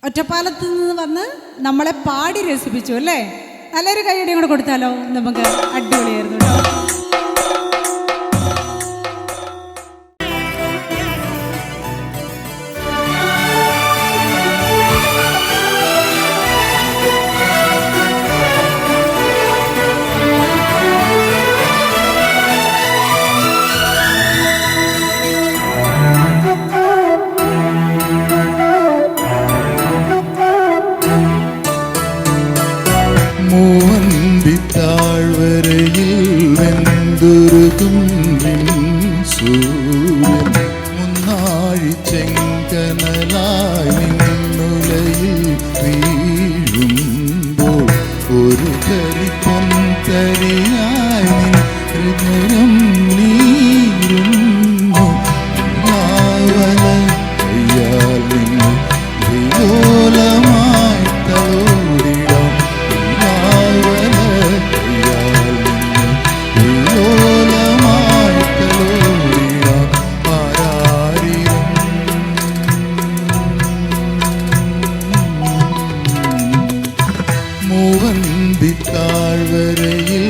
ഒറ്റപ്പാലത്ത് നിന്ന് വന്ന് നമ്മളെ പാടി രസിപ്പിച്ചു അല്ലേ? നല്ലൊരു കൈയടിയും കൂടെ കൊടുത്താലോ നമുക്ക്? അടിപൊളിയായിരുന്നു കേട്ടോ. ചെങ്കനലായി നിന്നുലയിൽ വീഴുമ്പോൾ ഒരു കരിപ്പൊന്തരിയായി ഹൃദയം നീരുന്നു. യാവല കയ്യാൽ നിന്ന് വിലോലമായി തലോടിടാം. യാവല കയ്യാൽ നിന്ന് വിലോലമായി തലോടിടാം. മൂവന്തി താഴ്വരയിൽ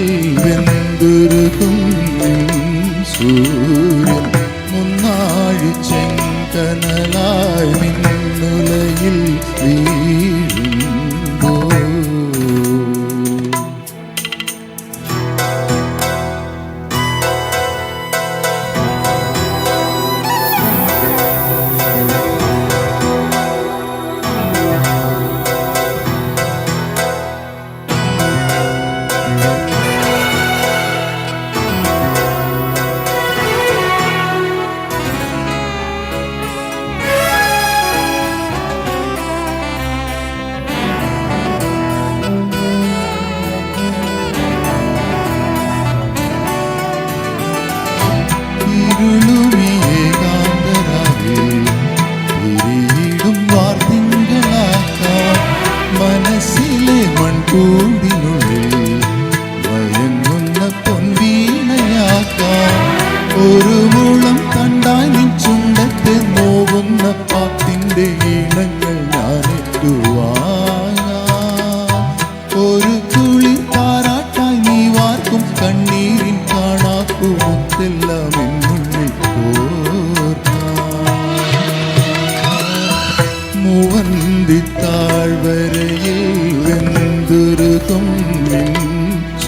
വെന്തുരു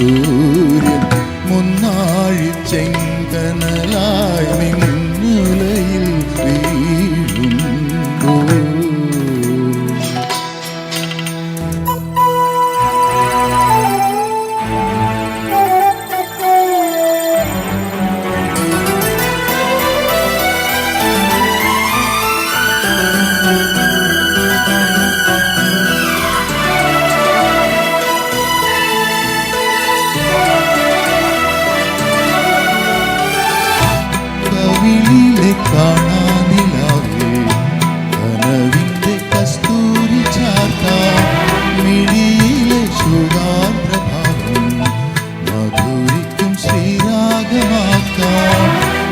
സൂര്യൻ മുന്നാഴി ചെങ്കനലായി നിന്നുലയിൽ വീഴുമ്പോൾ കവിളിലെ കാണാനിലാവേ കനവിന്റെ കസ്തൂരി ചാർത്താം മിഴിയിലെ ശുഗാർദ്രഭാവം മധുരിക്കും ശ്രീരാഗമാക്കാം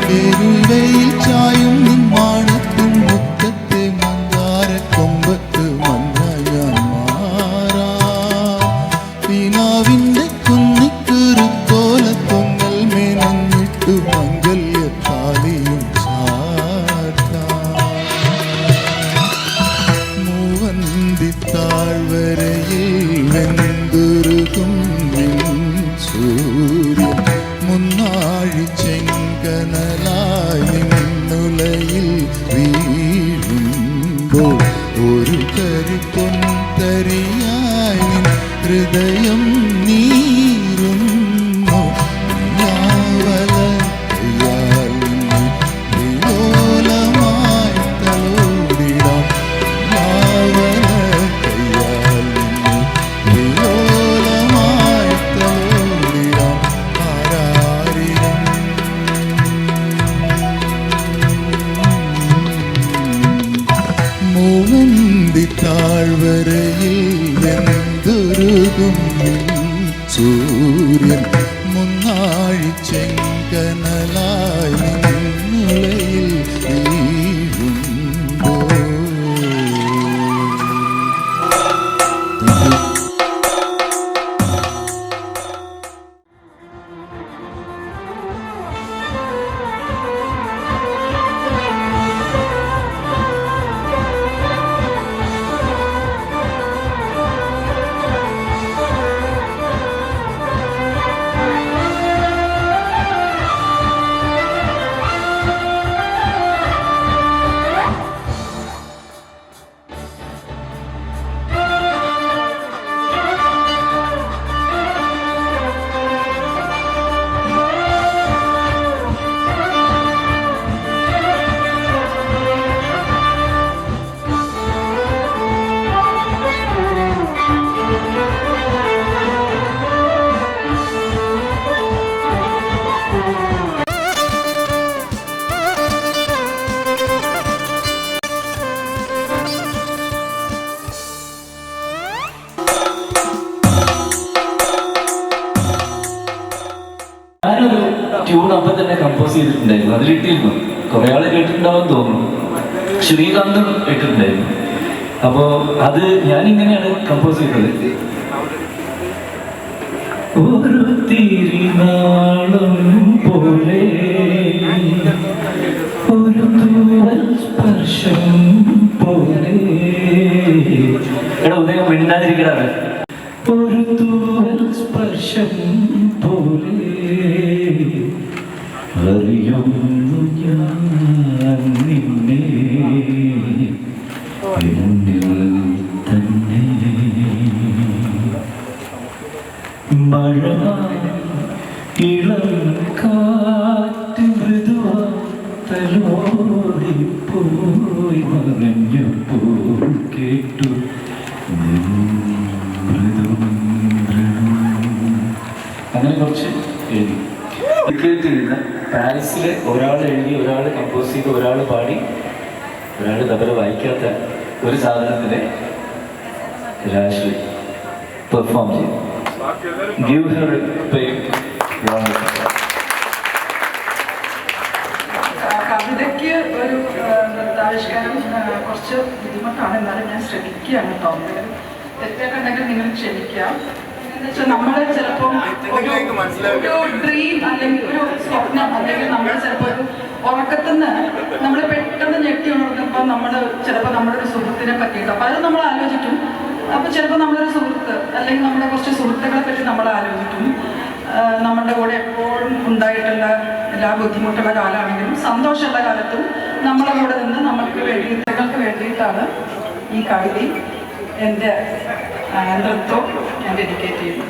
പെരുവയിൽ ചായും നിന്മാണത്തും മുറ്റത്തെ മന്ദാര കൊമ്പത്ത് മഞ്ഞയാൻ മാറാം പീനാവിന്റെ കുന്നിക്കുറുക്കോലത്തൊങ്ങൽ മേനഞ്ഞിട്ടു മംഗല്യത്താലിയും ചാർത്താം മൂവന്തിത്താഴ്വരയിൽ വെന്തുരുകും സൂര്യൻ മുന്നാഴി ചെങ്കനലായി നിന്നുലയിൽ വീഴുമ്പോൾ ഒരു കരിപ്പൊൻതരിയായി നിൻ ഹൃദയം നീറുന്നു യാവലയാൽ നിന്നെ വിലോലമായി തലോടിടാം യാവലയാൽ നിന്നെ വിലോലമായി തലോടിടാം ആരാരിരം മൂവന്തി താഴ്വരയിൽ വെന്തുരുകും സൂര്യൻ മുന്നാഴി ചെങ്കനലായി നിന്നുലയിൽ വീഴുമ്പോൾ ഞാനൊരു ട്യൂൺ അപ്പം തന്നെ കമ്പോസ് ചെയ്തിട്ടുണ്ടായിരുന്നു, അതിലിട്ടിരുന്നു. കുറെ ആള് കേട്ടിട്ടുണ്ടാവും തോന്നുന്നു. ശ്രീകാന്തും ഇട്ടിട്ടുണ്ടായിരുന്നു. അപ്പോൾ അത് ഞാനിങ്ങനെയാണ് കമ്പോസ് ചെയ്തത്. ഒരു തിരുനാളം പോലെ ഒരു തൂവൽ സ്പർശം പോലെ. എടാ ഉദയം മിണ്ടാതിരിക്കടാണ്. ഒരു തൂവൽ സ്പർശം പോലെ അറിയുന്നു ഞാൻ നിന്നെ എന്നിൽ തന്നെ. മഴ ഇളം കാറ്റ് മൃദുവാലോടിപ്പോയി മറഞ്ഞപ്പോൾ കേട്ടു അങ്ങനെ കുറച്ച് എഴുതി. എഴുതുന്ന പാരീസിലെ ഒരാൾ എഴുതി, ഒരാൾ കമ്പോസ് ചെയ്ത്, ഒരാൾ പാടി, ഒരാൾ തബല വായിക്കാത്ത ഒരു സാധനത്തിനെ രാഷ്ട്രീയ പെർഫോം ചെയ്തു. Give her a big round of applause. കവിതയ്ക്ക് ഒരു നൃത്താവിഷ്കാരം കുറച്ച് ബുദ്ധിമുട്ടാണ്, എന്നാലും ഞാൻ ശ്രമിക്കുകയാണ് കേട്ടോ. തെറ്റൊക്കെ ഉണ്ടെങ്കിൽ നിങ്ങൾ ക്ഷമിക്കാം. എന്താ വെച്ചാൽ നമ്മൾ ചിലപ്പോൾ ഒരു ഡ്രീം അല്ലെങ്കിൽ ഒരു സ്വപ്നം, അല്ലെങ്കിൽ നമ്മൾ ചിലപ്പോൾ ഒരു ഉറക്കത്തുനിന്ന് നമ്മൾ പെട്ടെന്ന് ഞെട്ടി ഉണർത്തുമ്പോൾ നമ്മൾ ചിലപ്പോൾ നമ്മുടെ ഒരു സുഹൃത്തിനെ പറ്റിയിട്ട് അപ്പോൾ അത് നമ്മൾ ആലോചിക്കും. അപ്പോൾ ചിലപ്പോൾ നമ്മളൊരു സുഹൃത്ത് അല്ലെങ്കിൽ നമ്മുടെ കുറച്ച് സുഹൃത്തുക്കളെ പറ്റി നമ്മൾ ആലോചിക്കും. നമ്മുടെ കൂടെ എപ്പോഴും ഉണ്ടായിട്ടുള്ള എല്ലാ ബുദ്ധിമുട്ടുള്ള കാലമാണെങ്കിലും സന്തോഷമുള്ള കാലത്തും നമ്മളെ കൂടെ നിന്ന് നിങ്ങൾക്ക് വേണ്ടിയിട്ടാണ് ഈ കവിതയും എൻ്റെ നൃത്തവും ഞാൻ ഡെഡിക്കേറ്റ് ചെയ്യുന്നത്.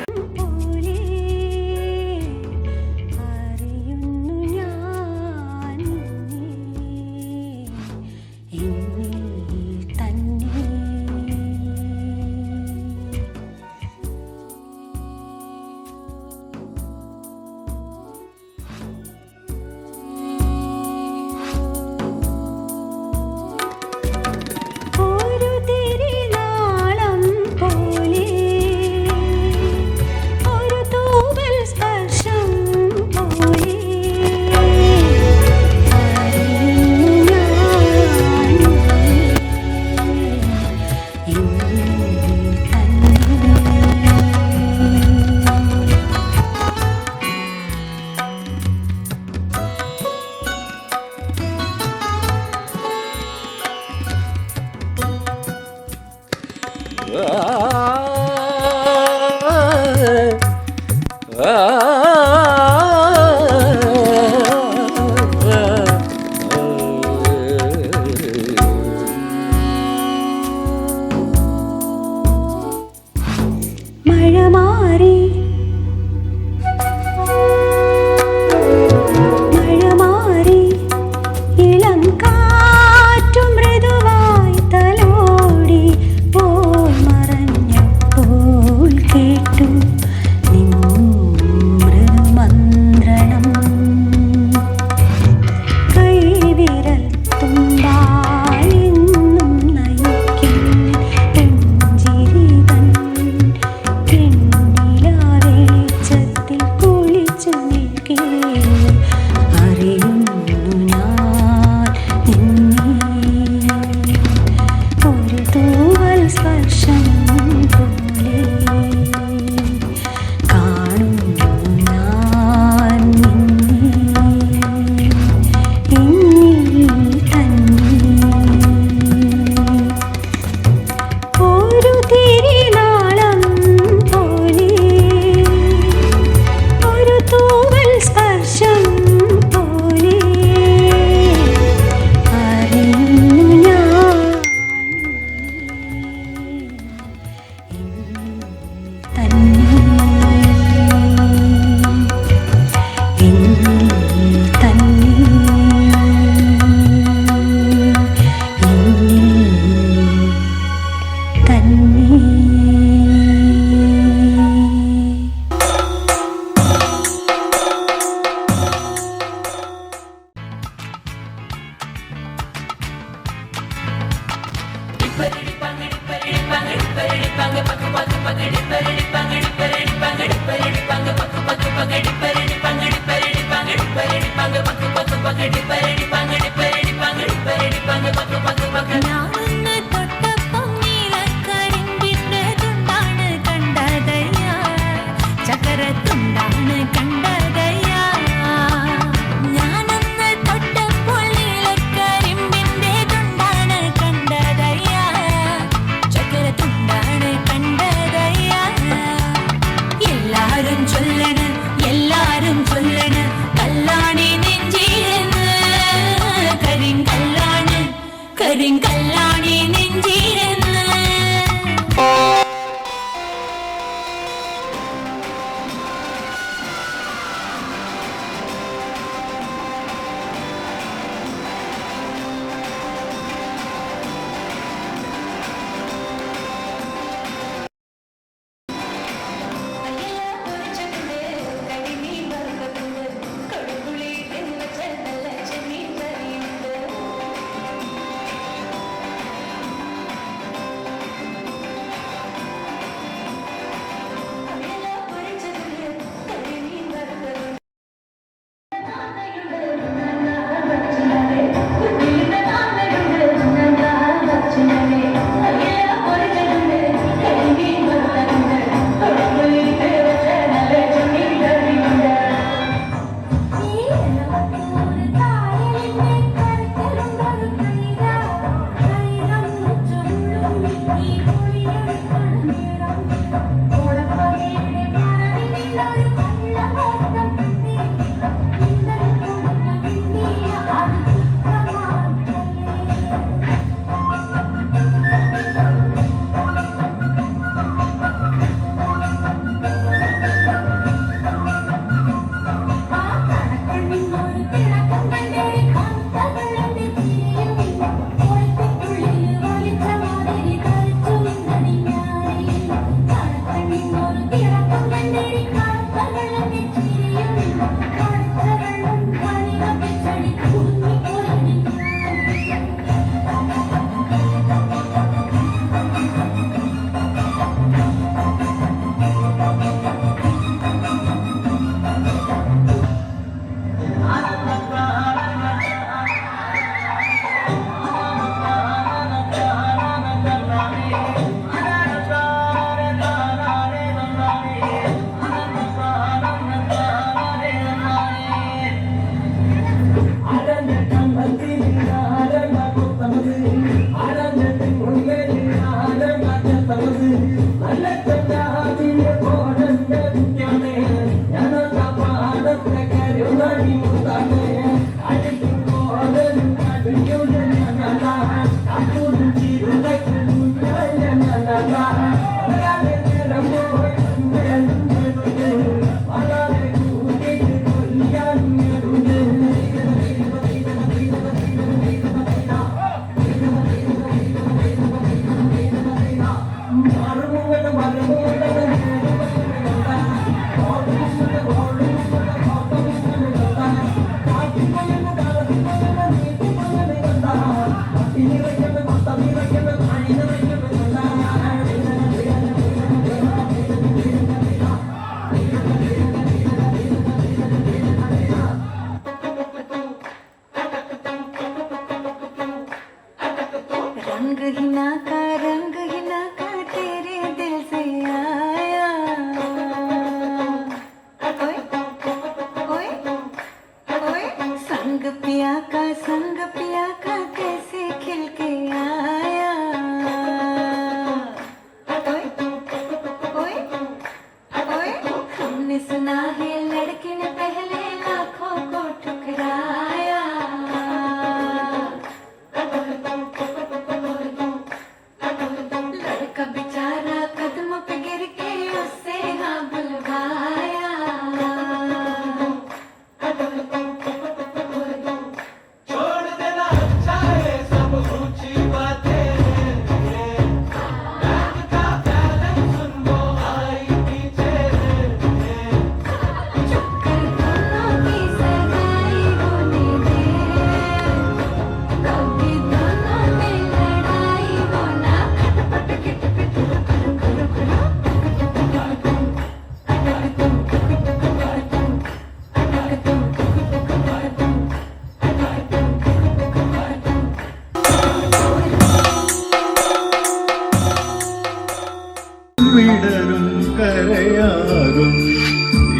വിടരും കരയാകും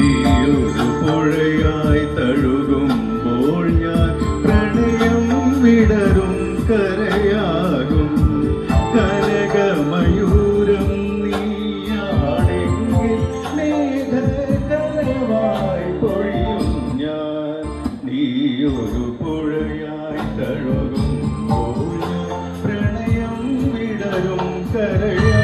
ഈയൊരു പുഴയായി തഴുകുമ്പോൾ ഞാൻ പ്രണയം വിടരും കരയാകും കനകമയൂരം നീയാണെങ്കിൽ മേഘകരവായി പൊഴിയും ഞാൻ നീയൊരു പുഴയായി തഴുകുമ്പോൾ ഞാൻ പ്രണയം വിടരും കരയാകും.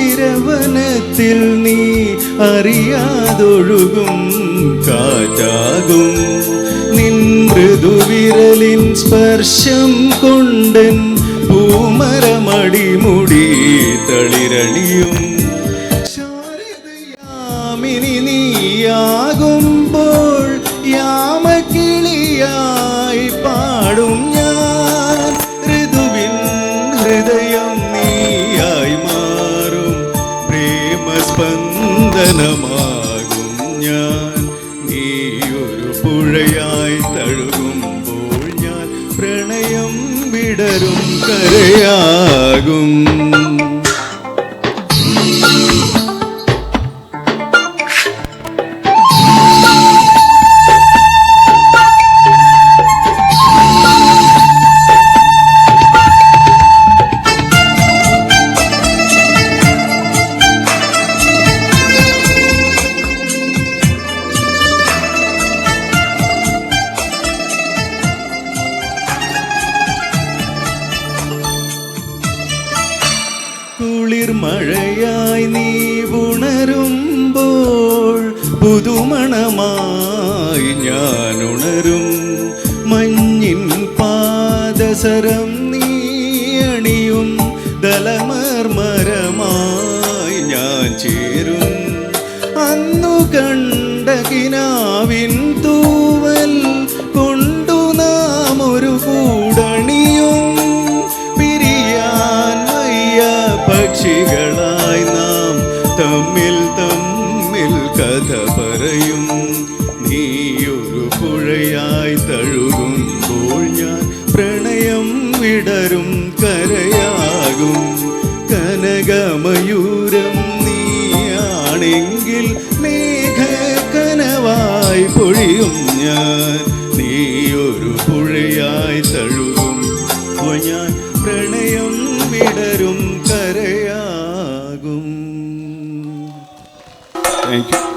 ശിശിരവനത്തിൽ നീ അറിയാതൊഴുകും കാറ്റാകും നിൻ മൃദുവിരലിൻ സ്പർശം കൊണ്ടൻ പൂമരമടിമുടി തളിരണിയും ശാരദയാമിനി നീയാകുമ്പോൾ യാമക്കിളിയായി പാടും ഞാൻ ഋതുവിൻ ഹൃദയം നീയായി മാറും പ്രേമസ്പന്ദനമാകും ഞാൻ നീയൊരു പുഴയായി തഴുകുമ്പോൾ ഞാൻ പ്രണയം വിടരും കരയാകും. കുളിർമഴയായി നീ ഉണരുമ്പോൾ പുതുമണമായി ഞാൻ ഉണരും മഞ്ഞിൻ പാദസരം നീ അണിയും ദലമർമരമായി ഞാൻ ചേരും അന്നു കണ്ട കിനാവിൻ തൂവൽ കൊണ്ടു നാം ഒരു കൂടണിയും പക്ഷികളായി നാം തമ്മിൽ തമ്മിൽ മേഘമയൂരം നീയാണെങ്കിൽ മേഘക്കനവായി പൊഴിയും ഞാൻ. നീയൊരു പുഴയായി തഴുകും ഞാൻ പ്രണയം വിടരും കരയാകും. Thank you.